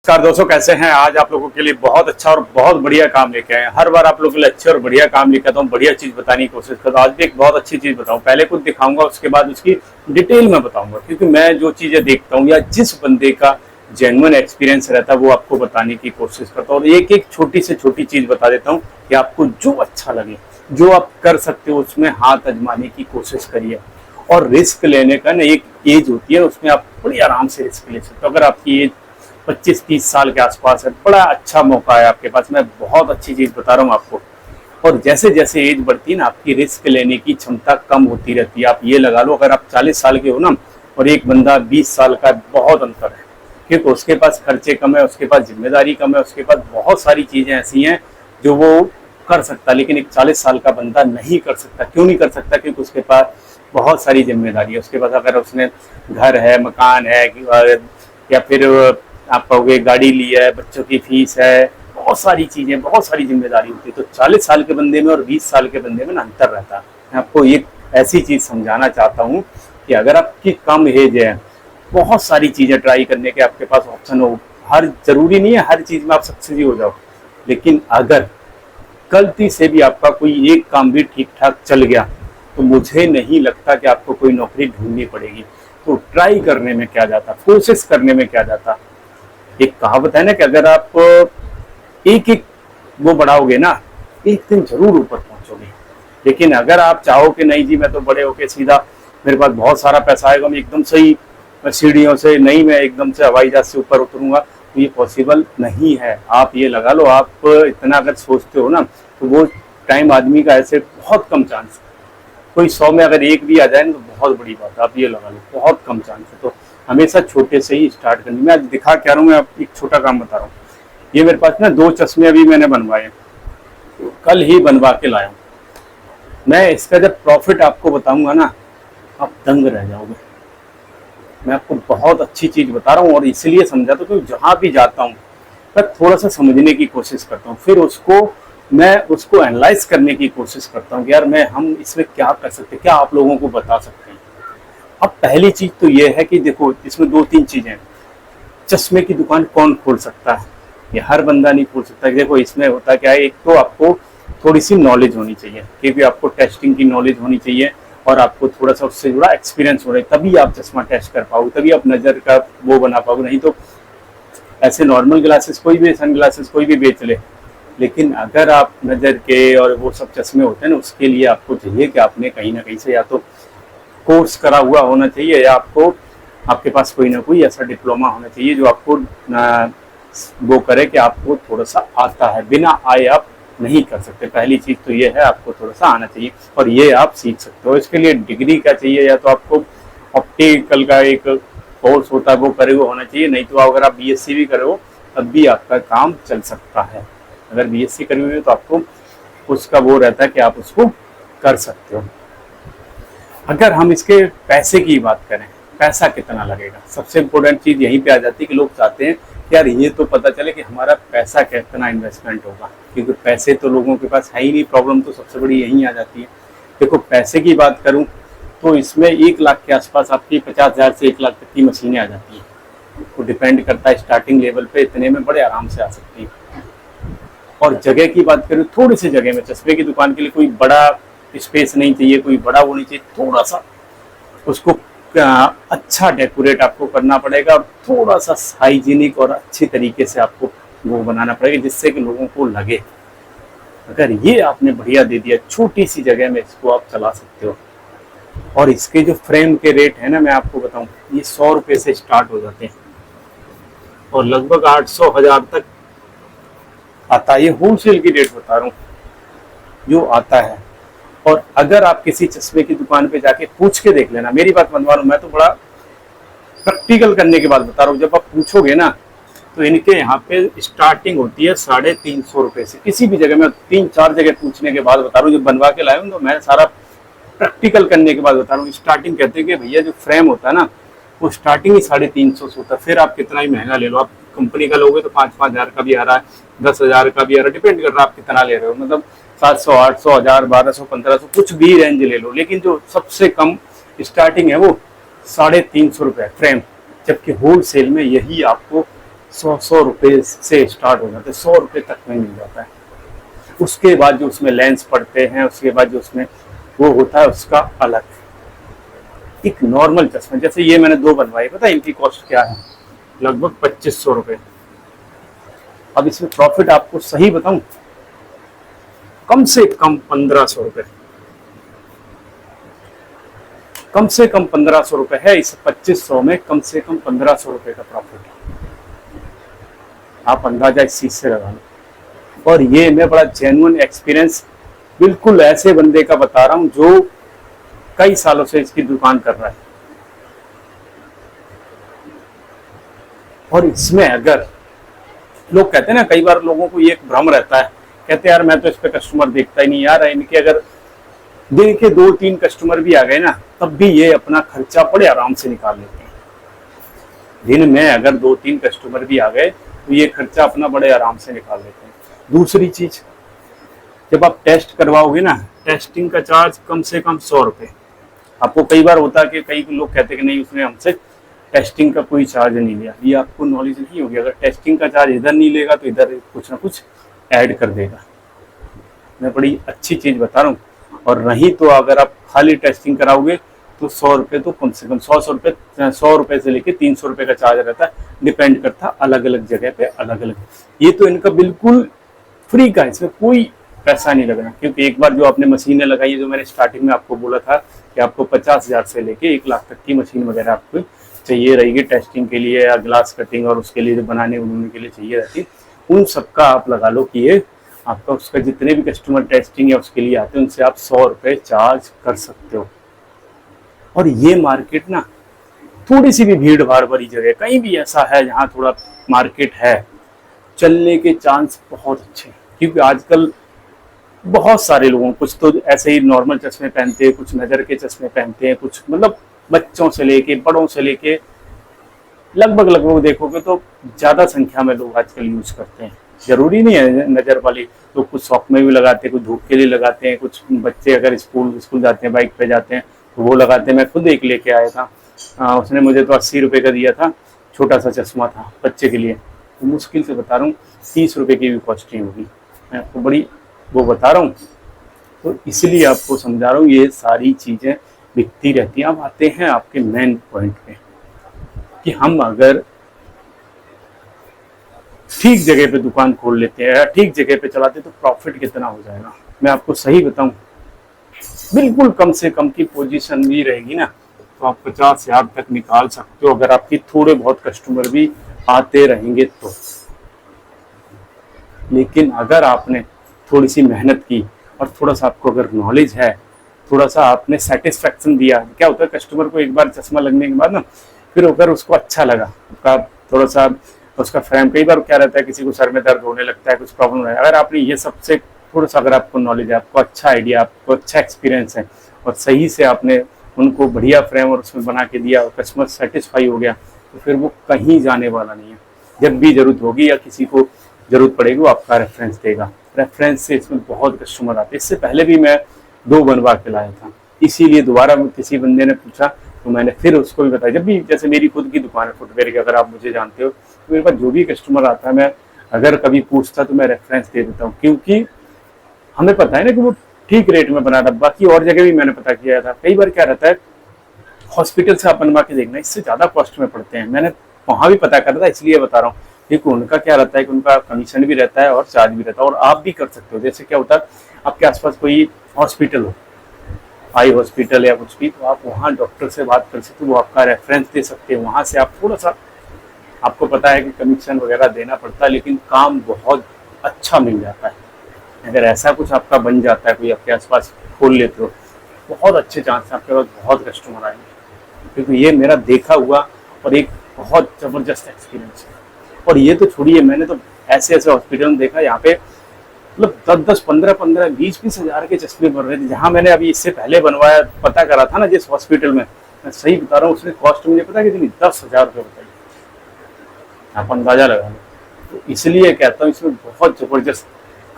नमस्कार दोस्तों, कैसे हैं। आज आप लोगों के लिए बहुत अच्छा और बहुत बढ़िया काम लेके आए हैं। हर बार आप लोगों के लिए अच्छे और बढ़िया काम लेकर आता हूँ, बढ़िया चीज बताने की कोशिश करता हूँ। आज भी एक बहुत अच्छी चीज बताऊँ। पहले कुछ दिखाऊंगा, उसके बाद उसकी डिटेल में बताऊंगा, क्योंकि मैं जो चीजें देखता हूँ या जिस बंदे का जेन्युइन एक्सपीरियंस रहता है वो आपको बताने की कोशिश करता हूँ। और एक एक छोटी से छोटी चीज बता देता हूँ कि आपको जो अच्छा लगे, जो आप कर सकते हो, उसमें हाथ आजमाने की कोशिश करिए। और रिस्क लेने का ना एक एज होती है, उसमें आप बड़ी आराम से रिस्क ले सकते हो। अगर आपकी एज 25-30 साल के आसपास है, बड़ा अच्छा मौका है आपके पास। मैं बहुत अच्छी चीज बता रहा हूँ आपको। और जैसे जैसे एज बढ़ती है ना, आपकी रिस्क लेने की क्षमता कम होती रहती है। आप ये लगा लो, अगर आप 40 साल के हो ना और एक बंदा 20 साल का, बहुत अंतर है। क्योंकि उसके पास खर्चे कम है, उसके पास जिम्मेदारी कम है, उसके पास बहुत सारी चीजें ऐसी हैं जो वो कर सकता है, लेकिन एक 40 साल का बंदा नहीं कर सकता। क्यों नहीं कर सकता? क्योंकि उसके पास बहुत सारी जिम्मेदारी है। उसके पास अगर उसने घर है, मकान है, या फिर आप कहोगे गाड़ी ली है, बच्चों की फीस है, बहुत सारी चीजें, बहुत सारी जिम्मेदारी होती है। तो 40 साल के बंदे में और 20 साल के बंदे में ना अंतर रहता है। मैं आपको एक ऐसी चीज समझाना चाहता हूँ कि अगर आपकी कम एज है, बहुत सारी चीजें ट्राई करने के आपके पास ऑप्शन हो। हर जरूरी नहीं है हर चीज में आप सक्सेस हो जाओ, लेकिन अगर गलती से भी आपका कोई एक काम भी ठीक ठाक चल गया तो मुझे नहीं लगता कि आपको कोई नौकरी ढूंढनी पड़ेगी। तो ट्राई करने में क्या जाता, कोशिश करने में क्या जाता। एक कहावत है ना कि अगर आप एक एक वो बढ़ाओगे ना, एक दिन जरूर ऊपर पहुंचोगे। लेकिन अगर आप चाहो कि नहीं जी, मैं तो बड़े होके सीधा, मेरे पास बहुत सारा पैसा आएगा, मैं एकदम सही सीढ़ियों से नहीं, मैं एकदम से हवाई जहाज से ऊपर उतरूंगा, तो ये पॉसिबल नहीं है। आप ये लगा लो, आप इतना अगर सोचते हो ना, तो वो टाइम आदमी का ऐसे बहुत कम चांस है। कोई 100 में अगर एक भी आ जाए ना तो बहुत बड़ी बात है। आप ये लगा लो, बहुत कम चांस है। तो हमेशा छोटे से ही स्टार्ट करनी। मैं आज दिखा क्या रहा हूँ, मैं आप एक छोटा काम बता रहा हूँ। ये मेरे पास ना 2 चश्मे अभी मैंने बनवाए, कल ही बनवा के लाया हूँ। मैं इसका जब प्रॉफिट आपको बताऊंगा ना, आप दंग रह जाओगे। मैं आपको बहुत अच्छी चीज बता रहा हूँ और इसलिए समझाता हूँ क्योंकि जहां भी जाता हूँ मैं थोड़ा सा समझने की कोशिश करता हूँ, फिर मैं उसको एनालाइज करने की कोशिश करता हूँ कि यार हम इसमें क्या कर सकते हैं, क्या आप लोगों को बता सकते हैं। अब पहली चीज तो ये है कि देखो, इसमें 2-3 चीजें हैं। चश्मे की दुकान कौन खोल सकता है? ये हर बंदा नहीं खोल सकता। देखो, इसमें होता क्या है, एक तो आपको थोड़ी सी नॉलेज होनी चाहिए, क्योंकि आपको टेस्टिंग की नॉलेज होनी चाहिए और आपको थोड़ा सा उससे जुड़ा एक्सपीरियंस हो रहा है, तभी आप चश्मा टेस्ट कर पाओगे, तभी आप नजर का वो बना पाओगे। नहीं तो ऐसे नॉर्मल ग्लासेस कोई भी, सन ग्लासेस कोई भी बेच ले, लेकिन अगर आप नजर के और वो सब चश्मे होते हैं ना, उसके लिए आपको चाहिए कि आपने कहीं ना कहीं से या तो कोर्स करा हुआ होना चाहिए, या आपके पास कोई ना कोई ऐसा डिप्लोमा होना चाहिए जो आपको वो करे कि आपको थोड़ा सा आता है। बिना आए आप नहीं कर सकते। पहली चीज तो ये है, आपको थोड़ा सा आना चाहिए और ये आप सीख सकते हो। इसके लिए डिग्री क्या चाहिए, या तो आपको ऑप्टिकल का एक कोर्स होता है वो करे हुआ होना चाहिए, नहीं तो अगर आप बीएससी भी करे हो तब भी आपका काम चल सकता है। अगर बीएससी करी हुई है तो आपको उसका वो रहता है कि आप उसको कर सकते हो। अगर हम इसके पैसे की बात करें, पैसा कितना लगेगा, सबसे इम्पोर्टेंट चीज यहीं पे आ जाती है कि लोग चाहते हैं कि यार ये तो पता चले कि हमारा पैसा कितना इन्वेस्टमेंट होगा, क्योंकि पैसे तो लोगों के पास है ही नहीं। प्रॉब्लम तो सबसे बड़ी यहीं आ जाती है। देखो, पैसे की बात करूं तो इसमें 1 लाख के आसपास आपकी 50,000 से 1 लाख तक की मशीनें आ जाती हैं। वो डिपेंड करता है स्टार्टिंग लेवल पे, इतने में बड़े आराम से आ सकती है। और जगह की बात करूं, थोड़ी सी जगह में चश्मे की दुकान के लिए कोई बड़ा स्पेस नहीं चाहिए, कोई बड़ा वो नहीं चाहिए, थोड़ा सा उसको अच्छा डेकोरेट आपको करना पड़ेगा और थोड़ा सा हाइजीनिक और अच्छी तरीके से आपको वो बनाना पड़ेगा, जिससे कि लोगों को लगे। अगर ये आपने बढ़िया दे दिया, छोटी सी जगह में इसको आप चला सकते हो। और इसके जो फ्रेम के रेट है ना, मैं आपको बताऊं, ये 100 रुपए से स्टार्ट हो जाते हैं और लगभग 800-1000 तक आता है। ये होलसेल की रेट बता रहा हूँ जो आता है। और अगर आप किसी चश्मे की दुकान पे जाके पूछ के देख लेना, मेरी बात मनवा लो, मैं तो बड़ा प्रैक्टिकल करने के बाद बता रहा हूँ। जब आप पूछोगे ना तो इनके यहाँ पे स्टार्टिंग होती है 350 रुपए से। किसी भी जगह में 3-4 जगह पूछने के बाद बता रहा हूँ, जब बनवा के लाया हूँ तो मैं सारा प्रैक्टिकल करने के बाद बता रहा हूँ। स्टार्टिंग कहते हैं कि भैया जो फ्रेम होता है ना, वो स्टार्टिंग ही 350 से होता है। फिर आप कितना ही महंगा ले लो, आप कंपनी का लोगे तो 5-5 हजार का भी आ रहा है, 10,000 का भी आ रहा है, डिपेंड कर रहा है आप कितना ले रहे हो। मतलब 700, 800, 1000, 1200, 1500, कुछ भी रेंज ले लो, लेकिन जो सबसे कम स्टार्टिंग है वो 350 रुपए फ्रेम। जबकि होलसेल में यही आपको 100 रुपए से स्टार्ट हो जाते हैं, 100 रुपए तक में मिल जाता है। उसके बाद जो उसमें लेंस पड़ते हैं, उसके बाद जो उसमें वो होता है उसका अलग। एक नॉर्मल चश्मा जैसे ये मैंने 2 बनवाए, पता है इनकी कॉस्ट क्या है? लगभग 2500 रुपए। अब इसमें प्रॉफिट आपको सही बताऊं, कम से कम 1500 रुपए, कम से कम 1500 रुपए है इस 2500 में, कम से कम 1500 रुपए का प्रॉफिट है। आप अंदाजा इस चीज से लगा लो। और ये मैं बड़ा जेन्युइन एक्सपीरियंस बिल्कुल ऐसे बंदे का बता रहा हूं जो कई सालों से इसकी दुकान कर रहा है। और इसमें अगर लोग कहते हैं ना, कई बार लोगों को ये एक भ्रम रहता है, कहते हैं यार मैं तो इस पे कस्टमर देखता ही नहीं यार, इनके अगर दिन के 2-3 कस्टमर भी आ गए ना तब भी ये अपना खर्चा बड़े आराम से निकाल लेते हैं। दिन में अगर 2-3 कस्टमर भी आ गए तो ये खर्चा अपना बड़े आराम से निकाल लेते हैं। दूसरी चीज, जब आप टेस्ट करवाओगे ना, टेस्टिंग का चार्ज कम से कम 100 रुपए। आपको कई बार होता है कि कई लोग कहते हैं कि नहीं उसने हमसे टेस्टिंग का कोई चार्ज नहीं लिया। ये आपको नॉलेज नहीं होगी, अगर टेस्टिंग का चार्ज इधर नहीं लेगा तो इधर कुछ ना कुछ ऐड कर देगा। मैं बड़ी अच्छी चीज बता रहा हूँ। और नहीं तो अगर आप खाली टेस्टिंग कराओगे तो 100 रुपए तो कम से कम 100 रुपए से लेके 300 रुपए का चार्ज रहता है, डिपेंड करता अलग अलग जगह पे अलग अलग। ये तो इनका बिल्कुल फ्री का है, इसमें कोई पैसा नहीं लगना। क्योंकि एक बार जो आपने मशीनें लगाई है, जो मैंने स्टार्टिंग में आपको बोला था कि आपको 50,000 से लेके 1 लाख तक की मशीन वगैरह आपको चाहिए रहेगी टेस्टिंग के लिए या ग्लास कटिंग और उसके लिए जो बनाने उन्होंने के लिए चाहिए रहती, उन सबका आप लगा लो कि ये आपका उसका जितने भी कस्टमर टेस्टिंग या उसके लिए आते हैं उनसे आप 100 रुपए चार्ज कर सकते हो। और ये मार्केट ना थोड़ी सी भी भीड़ भाड़ भरी जगह कहीं भी ऐसा है जहाँ थोड़ा मार्केट है, चलने के चांस बहुत अच्छे हैं। क्योंकि आजकल बहुत सारे लोगों, कुछ तो ऐसे ही नॉर्मल चश्मे पहनते हैं, कुछ नज़र के चश्मे पहनते हैं, कुछ मतलब बच्चों से लेके बड़ों से लेके लगभग देखोगे तो ज़्यादा संख्या में लोग आजकल यूज करते हैं। जरूरी नहीं है नज़र वाली, तो कुछ शौक में भी लगाते हैं, कुछ धूप के लिए लगाते हैं, कुछ बच्चे अगर स्कूल जाते हैं, बाइक पे जाते हैं तो वो लगाते हैं। मैं खुद एक लेके आया था, उसने मुझे तो 80 रुपये का दिया था, छोटा सा चश्मा था बच्चे के लिए। तो मुश्किल से बता रहा हूँ 30 रुपये की भी कॉस्टिंग होगी। मैं आपको बड़ी वो बता रहा हूँ, तो इसलिए आपको समझा रहा हूँ ये सारी चीज़ें बिकती रहती हैं। अब आते हैं आपके मेन पॉइंट पे कि हम अगर ठीक जगह पे दुकान खोल लेते हैं या ठीक जगह पे चलाते हैं तो प्रॉफिट कितना हो जाएगा। मैं आपको सही बताऊं, बिल्कुल कम से कम की पोजीशन भी रहेगी ना तो आप 50,000 तक निकाल सकते हो, अगर आपकी थोड़े बहुत कस्टमर भी आते रहेंगे तो। लेकिन अगर आपने थोड़ी सी मेहनत की और थोड़ा सा आपको अगर नॉलेज है, थोड़ा सा आपने सेटिस्फेक्शन दिया, क्या होता है कस्टमर को एक बार चश्मा लगने के बाद ना फिर अगर उसको अच्छा लगा, उसका थोड़ा सा उसका फ्रेम, कई बार क्या रहता है किसी को सर में दर्द होने लगता है, कुछ प्रॉब्लम है, अगर आपने ये सबसे थोड़ा सा अगर आपको नॉलेज है, आपको अच्छा आइडिया, आपको अच्छा एक्सपीरियंस है और सही से आपने उनको बढ़िया फ्रेम और उसमें बना के दिया और कस्टमर सेटिस्फाई हो गया तो फिर वो कहीं जाने वाला नहीं है। जब भी जरूरत होगी या किसी को जरूरत पड़ेगी वो आपका रेफरेंस देगा। रेफरेंस से इसमें बहुत कस्टमर आते हैं। इससे पहले भी मैं 2 बनवा के लाया था, इसीलिए दोबारा किसी बंदे ने पूछा तो मैंने फिर उसको भी बताया। जब भी जैसे मेरी खुद की दुकान है फुटवेयर की, अगर आप मुझे जानते हो तो मेरे पास जो भी कस्टमर आता है मैं अगर कभी पूछता तो मैं रेफरेंस दे देता हूँ, क्योंकि हमें पता है ना कि वो ठीक रेट में बना रहा। बाकी और जगह भी मैंने पता किया था, कई बार क्या रहता है हॉस्पिटल से आप बनवा के देखना इससे ज़्यादा कॉस्ट में पड़ते हैं। मैंने वहाँ भी पता करा था, इसलिए बता रहा हूँ क्योंकि उनका क्या रहता है कि उनका कमीशन भी रहता है और चार्ज भी रहता है। और आप भी कर सकते हो, जैसे क्या होता है आपके आसपास कोई हॉस्पिटल हो, आई हॉस्पिटल या कुछ भी, तो आप वहाँ डॉक्टर से बात कर सकते हो, वो आपका रेफरेंस दे सकते हैं। वहाँ से आप थोड़ा सा, आपको पता है कि कमीशन वगैरह देना पड़ता है लेकिन काम बहुत अच्छा मिल जाता है। अगर ऐसा कुछ आपका बन जाता है, कोई आपके आसपास खोल लेते हो, बहुत अच्छे चांस है आपके पास बहुत कस्टमर आएंगे। क्योंकि ये मेरा देखा हुआ और एक बहुत ज़बरदस्त एक्सपीरियंस है। और ये तो छोड़िए, मैंने तो ऐसे ऐसे हॉस्पिटल में देखा यहाँ पे मतलब 10-10, 15-15, 20-20 हज़ार के चश्मे बन रहे थे। जहाँ मैंने अभी इससे पहले बनवाया, पता करा था ना जिस हॉस्पिटल में, मैं सही बता रहा हूँ, उसने कॉस्ट मुझे पता कितनी, 10,000 रुपये बताई। आप अंदाजा लगा लो। तो इसलिए कहता हूँ इसमें बहुत ज़बरदस्त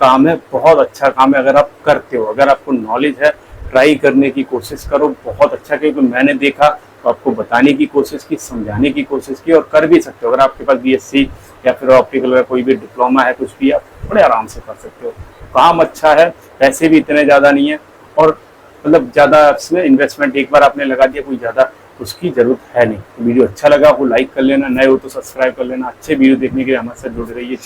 काम है, बहुत अच्छा काम है। अगर आप करते हो, अगर आपको नॉलेज है, ट्राई करने की कोशिश करो, बहुत अच्छा। क्योंकि मैंने देखा तो आपको बताने की कोशिश की, समझाने की कोशिश की और कर भी सकते हो। अगर आपके पास BSc या फिर ऑप्टिकल का कोई भी डिप्लोमा है, कुछ भी आप बड़े आराम से कर सकते हो। काम अच्छा है, पैसे भी इतने ज़्यादा नहीं है, और मतलब ज़्यादा इसमें इन्वेस्टमेंट एक बार आपने लगा दिया, कोई ज़्यादा उसकी ज़रूरत है नहीं। तो वीडियो अच्छा लगा हो लाइक कर लेना, नए हो तो सब्सक्राइब कर लेना। अच्छे वीडियो देखने के लिए हमारे साथ जुड़े रहिए।